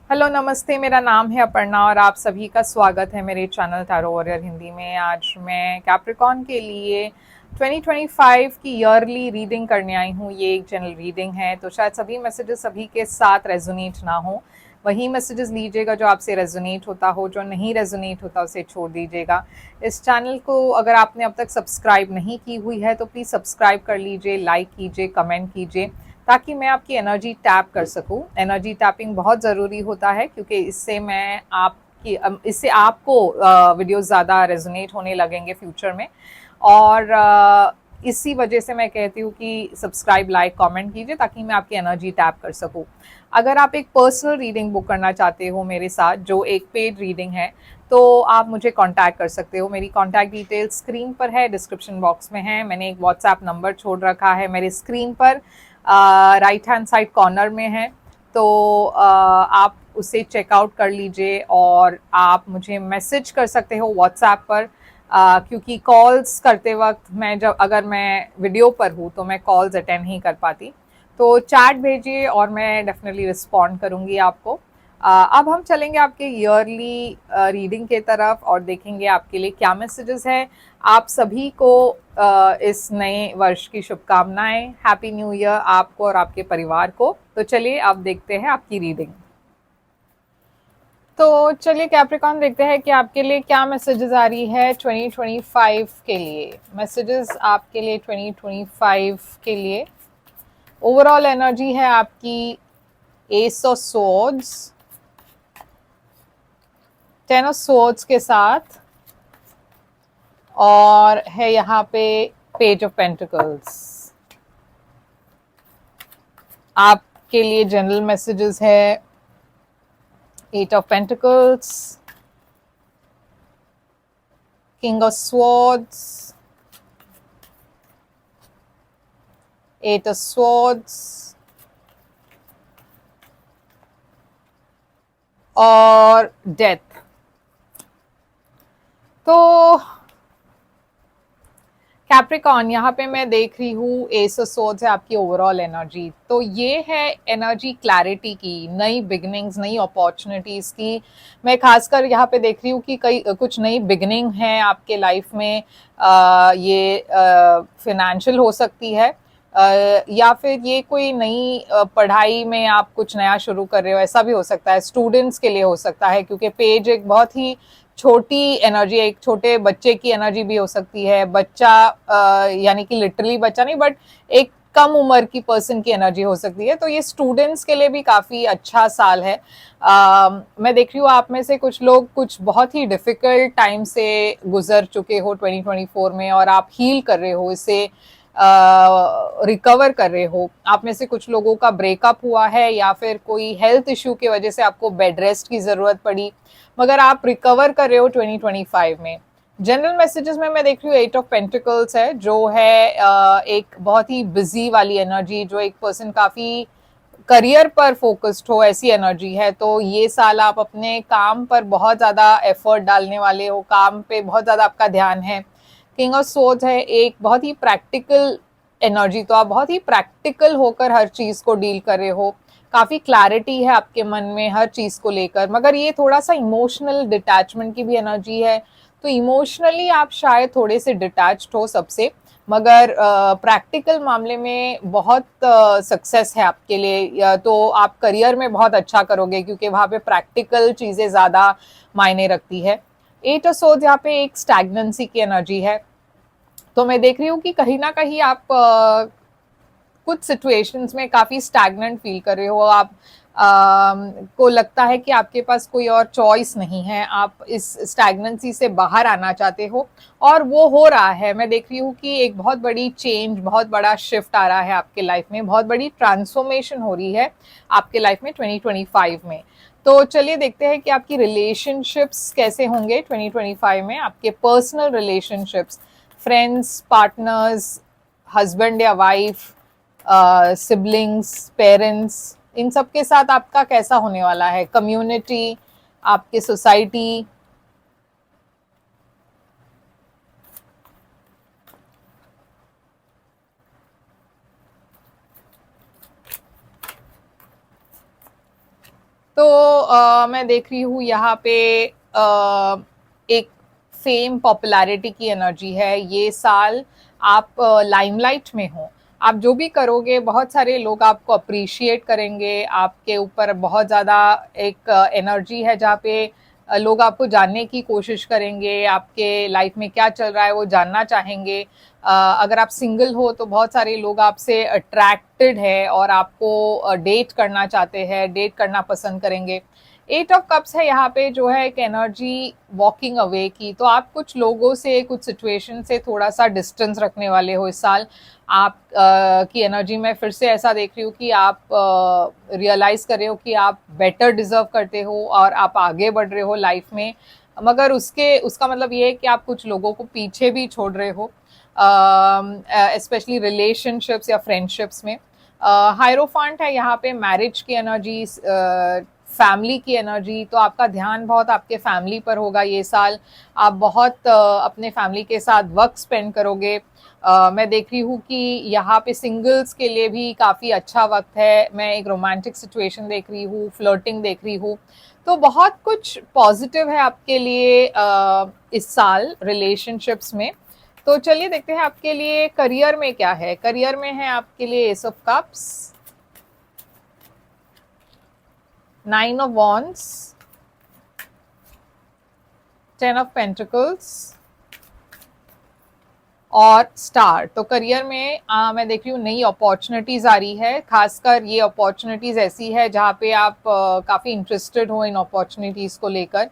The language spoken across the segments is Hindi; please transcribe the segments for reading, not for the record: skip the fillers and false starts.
हेलो नमस्ते, मेरा नाम है अपर्णा और आप सभी का स्वागत है मेरे चैनल टैरो वॉरियर हिंदी में। आज मैं कैप्रिकॉन के लिए 2025 की ईयरली रीडिंग करने आई हूँ। ये एक जनरल रीडिंग है, तो शायद सभी मैसेजेस सभी के साथ रेजोनेट ना हो। वही मैसेजेस लीजिएगा जो आपसे रेजोनेट होता हो, जो नहीं रेजोनेट होता उसे छोड़ दीजिएगा। इस चैनल को अगर आपने अब तक सब्सक्राइब नहीं की हुई है तो प्लीज़ सब्सक्राइब कर लीजिए, लाइक कीजिए, कमेंट कीजिए, ताकि मैं आपकी एनर्जी टैप कर सकूं। एनर्जी टैपिंग बहुत ज़रूरी होता है क्योंकि इससे आपको वीडियोस ज़्यादा रेजोनेट होने लगेंगे फ्यूचर में। और इसी वजह से मैं कहती हूँ कि सब्सक्राइब, लाइक, कमेंट कीजिए ताकि मैं आपकी एनर्जी टैप कर सकूं। अगर आप एक पर्सनल रीडिंग बुक करना चाहते हो मेरे साथ, जो एक पेड रीडिंग है, तो आप मुझे कांटेक्ट कर सकते हो। मेरी कांटेक्ट डिटेल्स स्क्रीन पर है, डिस्क्रिप्शन बॉक्स में है। मैंने एक व्हाट्सएप नंबर छोड़ रखा है मेरे स्क्रीन पर, राइट हैंड साइड कॉर्नर में है। तो आप उसे चेकआउट कर लीजिए और आप मुझे मैसेज कर सकते हो व्हाट्सएप पर। क्योंकि कॉल्स करते वक्त अगर मैं वीडियो पर हूँ तो मैं कॉल्स अटेंड नहीं कर पाती। तो चैट भेजिए और मैं डेफिनेटली रिस्पॉन्ड करूँगी आपको। अब हम चलेंगे आपके ईयरली रीडिंग के तरफ और देखेंगे आपके लिए क्या मैसेजेस हैं। आप सभी को इस नए वर्ष की शुभकामनाएं। हैप्पी न्यू ईयर आपको और आपके परिवार को। तो चलिए अब देखते हैं आपकी रीडिंग। तो चलिए कैप्रिकॉन, देखते हैं कि आपके लिए क्या मैसेजेस आ रही है 2025 के लिए। मैसेजेस आपके लिए 2025 के लिए ओवरऑल एनर्जी है आपकी S of swords, 10 of swords के साथ, और है यहाँ पे पेज ऑफ पेंटिकल्स। आपके लिए जनरल मैसेजेस है 8 of pentacles, king of swords, 8 of swords और डेथ। तो कैप्रिकॉन, यहाँ पे मैं देख रही हूँ एस ऑफ सोर्ड्स है आपकी ओवरऑल एनर्जी। तो ये है एनर्जी क्लैरिटी की, नई बिगनिंग्स, नई अपॉर्चुनिटीज की। मैं खासकर यहाँ पे देख रही हूँ कि कुछ नई बिगनिंग है आपके लाइफ में। ये फिनेंशियल हो सकती है, या फिर ये कोई नई पढ़ाई में आप कुछ नया शुरू कर रहे हो, ऐसा भी हो सकता है। स्टूडेंट्स के लिए हो सकता है क्योंकि पेज एक बहुत ही छोटी एनर्जी, एक छोटे बच्चे की एनर्जी भी हो सकती है। बच्चा यानी कि लिटरली बच्चा नहीं, बट एक कम उम्र की पर्सन की एनर्जी हो सकती है। तो ये स्टूडेंट्स के लिए भी काफ़ी अच्छा साल है। मैं देख रही हूँ आप में से कुछ लोग कुछ बहुत ही डिफिकल्ट टाइम से गुजर चुके हो 2024 में, और आप हील कर रहे हो इसे, रिकवर कर रहे हो। आप में से कुछ लोगों का ब्रेकअप हुआ है या फिर कोई हेल्थ इश्यू की वजह से आपको बेड रेस्ट की ज़रूरत पड़ी, मगर आप रिकवर कर रहे हो 2025 में। जनरल मैसेजेस में मैं देख रही हूँ 8 ऑफ पेंटिकल्स है, जो है एक बहुत ही बिजी वाली एनर्जी, जो एक पर्सन काफ़ी करियर पर फोकस्ड हो, ऐसी एनर्जी है। तो ये साल आप अपने काम पर बहुत ज़्यादा एफर्ट डालने वाले हो, काम पे बहुत ज़्यादा आपका ध्यान है। किंग ऑफ सोर्ड्स है एक बहुत ही प्रैक्टिकल एनर्जी, तो आप बहुत ही प्रैक्टिकल होकर हर चीज़ को डील कर रहे हो। काफ़ी क्लैरिटी है आपके मन में हर चीज़ को लेकर, मगर ये थोड़ा सा इमोशनल डिटैचमेंट की भी एनर्जी है। तो इमोशनली आप शायद थोड़े से डिटैच्ड हो सबसे, मगर प्रैक्टिकल मामले में बहुत सक्सेस है आपके लिए। तो आप करियर में बहुत अच्छा करोगे क्योंकि वहाँ पे प्रैक्टिकल चीज़ें ज़्यादा मायने रखती है। 8 ऑफ सोर्ड्स यहाँ पे एक स्टैग्नेंसी की एनर्जी है। तो मैं देख रही हूँ कि कहीं ना कहीं आप कुछ सिचुएशंस में काफ़ी स्टैग्नेंट फील कर रहे हो। आप को लगता है कि आपके पास कोई और चॉइस नहीं है, आप इस स्टैग्नेंसी से बाहर आना चाहते हो, और वो हो रहा है। मैं देख रही हूँ कि एक बहुत बड़ी चेंज, बहुत बड़ा शिफ्ट आ रहा है आपके लाइफ में, बहुत बड़ी ट्रांसफॉर्मेशन हो रही है आपके लाइफ में 2025 में। तो चलिए देखते हैं कि आपकी रिलेशनशिप्स कैसे होंगे 2025 में। आपके personal relationships, friends, partners, husband या वाइफ, सिबलिंग्स, पेरेंट्स, इन सब के साथ आपका कैसा होने वाला है। कम्युनिटी, आपके सोसाइटी। तो मैं देख रही हूँ यहाँ पे एक फेम पॉपुलैरिटी की एनर्जी है। ये साल आप लाइमलाइट में हो, आप जो भी करोगे बहुत सारे लोग आपको अप्रिशिएट करेंगे, आपके ऊपर बहुत ज़्यादा एक एनर्जी है जहाँ पे लोग आपको जानने की कोशिश करेंगे, आपके लाइफ में क्या चल रहा है वो जानना चाहेंगे। अगर आप सिंगल हो तो बहुत सारे लोग आपसे अट्रैक्टेड है और आपको डेट करना चाहते हैं, डेट करना पसंद करेंगे। एट ऑफ कप्स है यहाँ पे जो है एक एनर्जी वॉकिंग अवे की, तो आप कुछ लोगों से कुछ सिचुएशन से थोड़ा सा डिस्टेंस रखने वाले हो इस साल। आप की एनर्जी में फिर से ऐसा देख रही हूँ कि आप रियलाइज कर रहे हो कि आप बेटर डिजर्व करते हो और आप आगे बढ़ रहे हो लाइफ में, मगर उसका मतलब ये है कि आप कुछ लोगों को पीछे भी छोड़ रहे हो, स्पेशली रिलेशनशिप्स या फ्रेंडशिप्स में। हायरोफांट है यहाँ पे मैरिज की एनर्जी, फैमिली की एनर्जी, तो आपका ध्यान बहुत आपके फैमिली पर होगा ये साल। आप बहुत अपने फैमिली के साथ वक्त स्पेंड करोगे। मैं देख रही हूँ कि यहाँ पे सिंगल्स के लिए भी काफ़ी अच्छा वक्त है। मैं एक रोमांटिक सिचुएशन देख रही हूँ, फ्लर्टिंग देख रही हूँ, तो बहुत कुछ पॉजिटिव है आपके लिए इस साल रिलेशनशिप्स में। तो चलिए देखते हैं आपके लिए करियर में क्या है। करियर में है आपके लिए S of cups, 9 of Wands, 10 of Pentacles और स्टार। तो करियर में मैं देख रही हूँ नई अपॉर्चुनिटीज आ रही है, खासकर ये अपॉर्चुनिटीज ऐसी है जहाँ पे आप काफ़ी इंटरेस्टेड हो इन अपॉर्चुनिटीज़ को लेकर।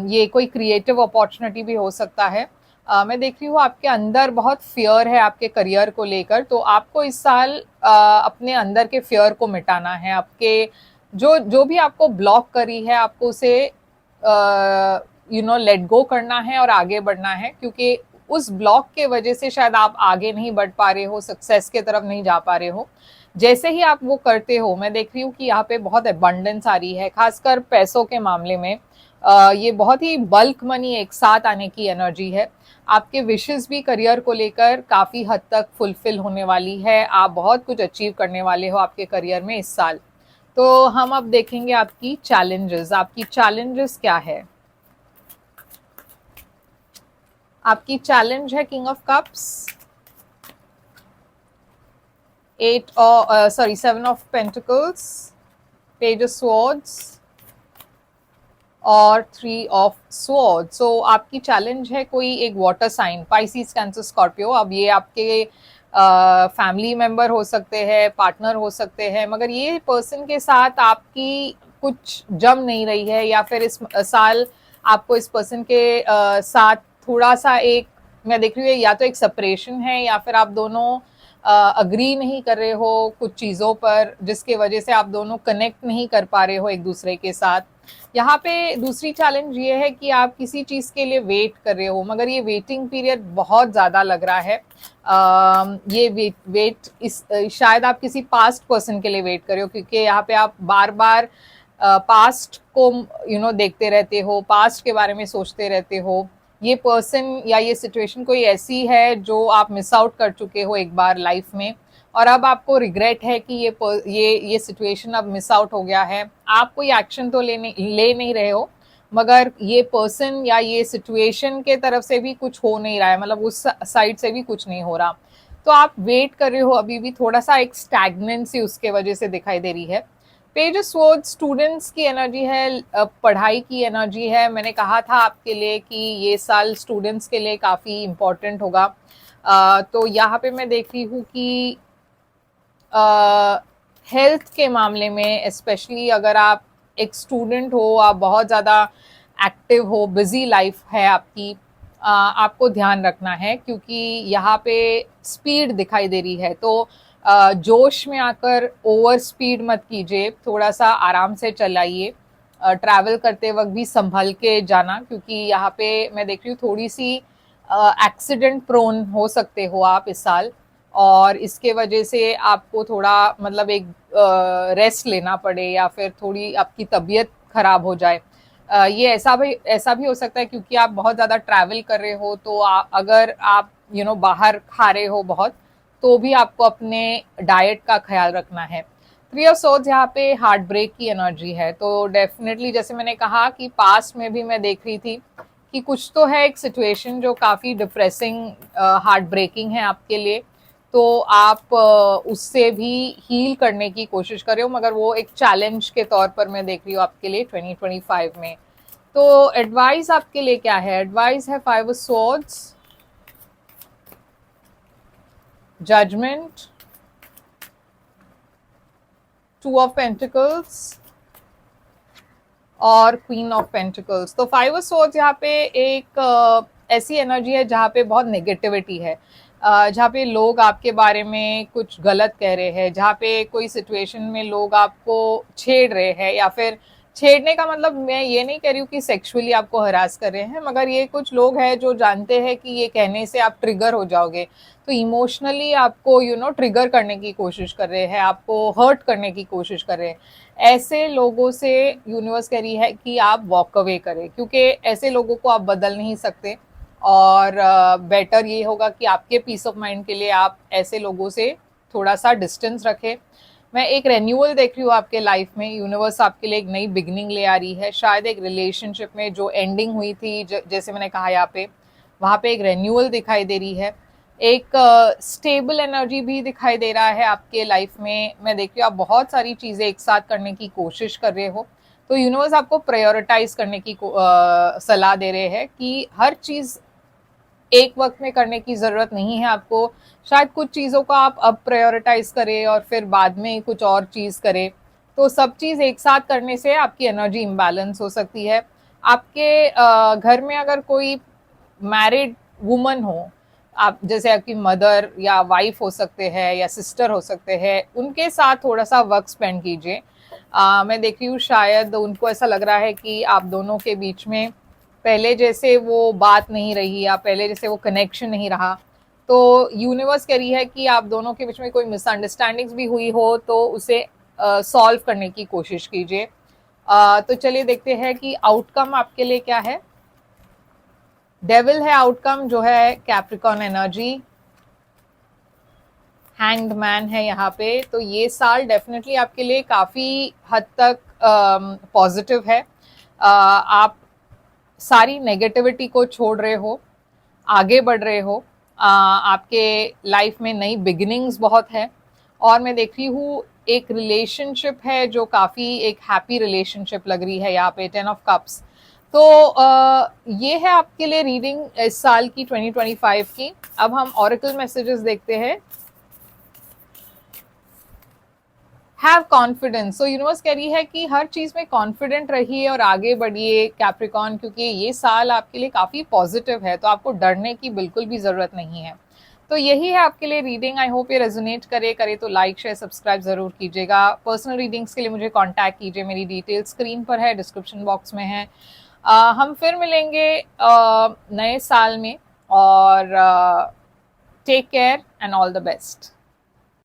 ये कोई क्रिएटिव अपॉर्चुनिटी भी हो सकता है। मैं देख रही हूँ आपके अंदर बहुत फियर है आपके करियर को लेकर, तो आपको इस साल अपने अंदर के फियर को मिटाना है। आपके जो जो भी आपको ब्लॉक करी है, आपको उसे लेट गो करना है और आगे बढ़ना है, क्योंकि उस ब्लॉक के वजह से शायद आप आगे नहीं बढ़ पा रहे हो, सक्सेस के तरफ नहीं जा पा रहे हो। जैसे ही आप वो करते हो, मैं देख रही हूँ कि यहाँ पे बहुत अबंडेंस आ रही है, खासकर पैसों के मामले में। ये बहुत ही बल्क मनी एक साथ आने की एनर्जी है। आपके विशेस भी करियर को लेकर काफ़ी हद तक फुलफिल होने वाली है। आप बहुत कुछ अचीव करने वाले हो आपके करियर में इस साल। तो हम अब देखेंगे आपकी चैलेंजेस क्या है। आपकी चैलेंज है king of cups, 7 of pentacles, page of swords और 3 ऑफ स्वॉर्ड। सो आपकी चैलेंज है कोई एक water sign, Pisces, Cancer, Scorpio. अब ये आपके फैमिली मेंबर हो सकते हैं, पार्टनर हो सकते हैं, मगर ये पर्सन के साथ आपकी कुछ जम नहीं रही है, या फिर इस साल आपको इस पर्सन के साथ थोड़ा सा एक, मैं देख रही हूँ या तो एक सेपरेशन है या फिर आप दोनों अग्री नहीं कर रहे हो कुछ चीज़ों पर, जिसके वजह से आप दोनों कनेक्ट नहीं कर पा रहे हो एक दूसरे के साथ। यहाँ पे दूसरी चैलेंज ये है कि आप किसी चीज़ के लिए वेट कर रहे हो, मगर ये वेटिंग पीरियड बहुत ज़्यादा लग रहा है। ये शायद आप किसी पास्ट पर्सन के लिए वेट कर रहे हो, क्योंकि यहाँ पे आप बार बार पास्ट को देखते रहते हो, पास्ट के बारे में सोचते रहते हो। ये पर्सन या ये सिचुएशन कोई ऐसी है जो आप मिस आउट कर चुके हो एक बार लाइफ में, और अब आपको रिग्रेट है कि ये सिचुएशन अब मिस आउट हो गया है। आप कोई एक्शन तो ले नहीं रहे हो, मगर ये पर्सन या ये सिचुएशन के तरफ से भी कुछ हो नहीं रहा है, मतलब उस साइड से भी कुछ नहीं हो रहा। तो आप वेट कर रहे हो, अभी भी थोड़ा सा एक स्टैग्नेंसी उसके वजह से दिखाई दे रही है। पेज ऑफ स्वॉर्ड्स स्टूडेंट्स की एनर्जी है, पढ़ाई की एनर्जी है। मैंने कहा था आपके लिए कि ये साल स्टूडेंट्स के लिए काफ़ी इम्पोर्टेंट होगा। तो यहाँ पे मैं देख रही हूँ कि हेल्थ के मामले में, स्पेशली अगर आप एक स्टूडेंट हो, आप बहुत ज़्यादा एक्टिव हो, बिजी लाइफ है आपकी, आपको ध्यान रखना है, क्योंकि यहाँ पे स्पीड दिखाई दे रही है। तो जोश में आकर ओवर स्पीड मत कीजिए, थोड़ा सा आराम से चलाइए। ट्रैवल करते वक्त भी संभल के जाना, क्योंकि यहाँ पे मैं देख रही हूँ थोड़ी सी एक्सीडेंट प्रोन हो सकते हो आप इस साल, और इसके वजह से आपको थोड़ा मतलब एक रेस्ट लेना पड़े, या फिर थोड़ी आपकी तबीयत खराब हो जाए। ये ऐसा भी हो सकता है क्योंकि आप बहुत ज़्यादा ट्रैवल कर रहे हो, तो अगर आप बाहर खा रहे हो बहुत, तो भी आपको अपने डाइट का ख्याल रखना है। थ्री ऑफ सोर्ड्स यहाँ पे हार्ट ब्रेक की एनर्जी है। तो डेफिनेटली जैसे मैंने कहा कि पास्ट में भी मैं देख रही थी कि कुछ तो है एक सिचुएशन जो काफ़ी डिप्रेसिंग, हार्ट ब्रेकिंग है आपके लिए। तो आप उससे भी हील करने की कोशिश कर रहे हो, मगर वो एक चैलेंज के तौर पर मैं देख रही हूँ आपके लिए 2025 में। तो एडवाइस आपके लिए क्या है? एडवाइस है five of swords, judgement, two of pentacles और क्वीन ऑफ पेंटिकल्स। तो फाइव ऑफ सोर्ड्स यहाँ पे एक ऐसी एनर्जी है जहाँ पे बहुत नेगेटिविटी है, जहाँ पे लोग आपके बारे में कुछ गलत कह रहे हैं, जहाँ पे कोई सिचुएशन में लोग आपको छेड़ रहे हैं, या फिर छेड़ने का मतलब मैं ये नहीं कह रही हूँ कि सेक्सुअली आपको हरास कर रहे हैं, मगर ये कुछ लोग हैं जो जानते हैं कि ये कहने से आप ट्रिगर हो जाओगे, तो इमोशनली आपको ट्रिगर करने की कोशिश कर रहे हैं, आपको हर्ट करने की कोशिश कर रहे हैं। ऐसे लोगों से यूनिवर्स कह रही है कि आप वॉक अवे करें, क्योंकि ऐसे लोगों को आप बदल नहीं सकते, और बेटर ये होगा कि आपके पीस ऑफ माइंड के लिए आप ऐसे लोगों से थोड़ा सा डिस्टेंस रखें। मैं एक रेन्यूअल देख रही हूँ आपके लाइफ में, यूनिवर्स आपके लिए एक नई बिगनिंग ले आ रही है। शायद एक रिलेशनशिप में जो एंडिंग हुई थी, जैसे मैंने कहा यहाँ पे, वहाँ पे एक रेन्यूअल दिखाई दे रही है। एक स्टेबल एनर्जी भी दिखाई दे रहा है आपके लाइफ में। मैं देख रही हूँ आप बहुत सारी चीज़ें एक साथ करने की कोशिश कर रहे हो, तो यूनिवर्स आपको प्रायोरिटाइज करने की सलाह दे रहे हैं कि हर चीज़ एक वक्त में करने की ज़रूरत नहीं है आपको। शायद कुछ चीज़ों को आप अब प्रायोरिटाइज करें और फिर बाद में कुछ और चीज़ करें। तो सब चीज़ एक साथ करने से आपकी एनर्जी इम्बैलेंस हो सकती है। आपके घर में अगर कोई मैरिड वुमन हो, आप जैसे आपकी मदर या वाइफ हो सकते हैं या सिस्टर हो सकते हैं, उनके साथ थोड़ा सा वक्त स्पेंड कीजिए। मैं देख रही हूँ शायद उनको ऐसा लग रहा है कि आप दोनों के बीच में पहले जैसे वो बात नहीं रही, या पहले जैसे वो कनेक्शन नहीं रहा। तो यूनिवर्स कह रही है कि आप दोनों के बीच में कोई मिसअंडरस्टैंडिंग्स भी हुई हो तो उसे सॉल्व करने की कोशिश कीजिए। तो चलिए देखते हैं कि आउटकम आपके लिए क्या है। डेविल है आउटकम, जो है कैप्रिकॉर्न एनर्जी। हैंग्ड मैन है यहाँ पे। तो ये साल डेफिनेटली आपके लिए काफ़ी हद तक पॉजिटिव है। आप सारी नेगेटिविटी को छोड़ रहे हो, आगे बढ़ रहे हो। आपके लाइफ में नई बिगिनिंग्स बहुत है, और मैं देख रही हूँ एक रिलेशनशिप है जो काफ़ी एक हैप्पी रिलेशनशिप लग रही है यहाँ पे, 10 ऑफ कप्स। तो ये है आपके लिए रीडिंग इस साल की 2025 की। अब हम ऑरेकल मैसेजेस देखते हैं। Have confidence. सो यूनिवर्स कह रही है कि हर चीज़ में कॉन्फिडेंट रहिए और आगे बढ़िए कैप्रिकॉर्न, क्योंकि ये साल आपके लिए काफ़ी पॉजिटिव है, तो आपको डरने की बिल्कुल भी ज़रूरत नहीं है। तो यही है आपके लिए रीडिंग। आई होप ये रेजोनेट करे तो लाइक शेयर सब्सक्राइब ज़रूर कीजिएगा। पर्सनल रीडिंग्स के लिए मुझे कॉन्टैक्ट कीजिए, मेरी डिटेल्स स्क्रीन पर है, डिस्क्रिप्शन बॉक्स में है। हम फिर मिलेंगे नए साल में, और take care and all the best.